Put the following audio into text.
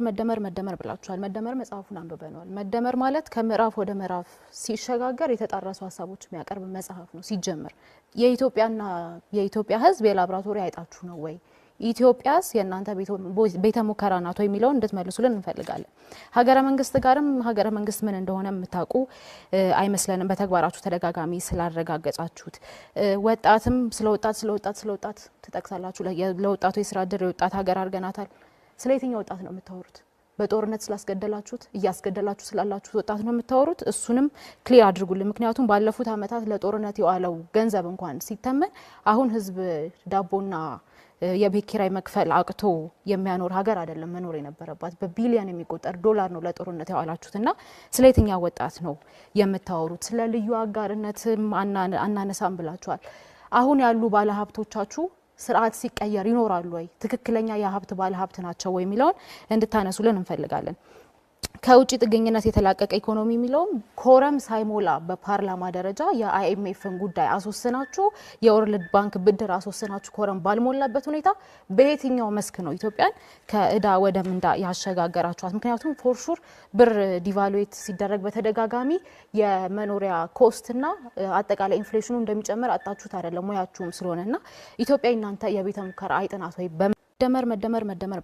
መደመር ብላችኋል መደመር መጽሐፉን አንብበናል መደመር ማለት ከምዕራፍ ወደ ምዕራፍ ሲሸጋገር የተጣራሱ ሐሳቦች የሚያቀርብ መጽሐፍ ነው ሲጀምር የኢትዮጵያ ህዝብ የላብራቶሪ አይጣችሁ ነው ወይ ኢትዮጵያስ የእናንተ ቤተ ሙከራ ናት ወይ የሚለው እንድትመልሱልን እንፈልጋለን ሀገረ መንግስት ምን እንደሆነ የምታውቁ አይመስለንም በተግባራችሁ ተደጋጋሚ ስላረጋገጻችሁት ወጣትም ስለወጣት ተጠቅሳላችሁ ለወጣቱ የሥራ ዕድል የወጣት ሀገር አርገናታል ስለየትኛው ወጣት ነው የምታወሩት በጦርነት ስላስገደላችሁት እያስገደላችሁ ስላላችሁ ወጣት ነው የምታወሩት እሱንም ክሊር አድርጉልን ምክንያቱም ባለፉት አመታት ለጦርነት የዋለው ገንዘብ እንኳን ሲተመን አሁን ህዝብ ዳቦና የቤት ኪራይ መክፈል አቅቶ የሚያኖር ሀገር አይደለም መኖር የነበረባት በቢሊዮን የሚቆጠር ዶላር ነው ለጦርነት ያዋላችሁትና ስለየትኛው ወጣት ነው የምታወሩት ስለ ልዩ አጋርነትም አናነሳም ብላችኋል አሁን ያሉ ባለሀብቶቻችሁ ስርዓት ሲቀየር ይኖራሉ ወይ ትክክለኛ የሀብት ባለሀብት ናቸው ወይ የሚለውን እንድታነሱልን እንፈልጋለን ከውጪ ጥገኝነት የተላቀቀ ኢኮኖሚ የሚለውም ኮረም ሳይሞላ በፓርላማ ደረጃ የአይኤምኤፍን ጉዳይ አስወስናችሁ የወርልድ ባንክ ብድር አስወስናችሁ ኮረም ባልሞላበት ሁኔታ በየትኛው መስክ ነው ኢትዮጵያን ከእዳ ወደ ምንዳ ያሸጋገራችኋት ምክንያቱም ፎርሹር ብር ዲቫሉዌት ሲደረግ በተደጋጋሚ የመኖሪያ ኮስትና አጠቃላይ ኢንፍሌሽኑ እንደሚጨምር አጣችሁት አይደለም ሙያችሁም ስለሆነና ኢትዮጵያ እናንተ የቤተ ሙከራ አይጥናት ወይ መደመር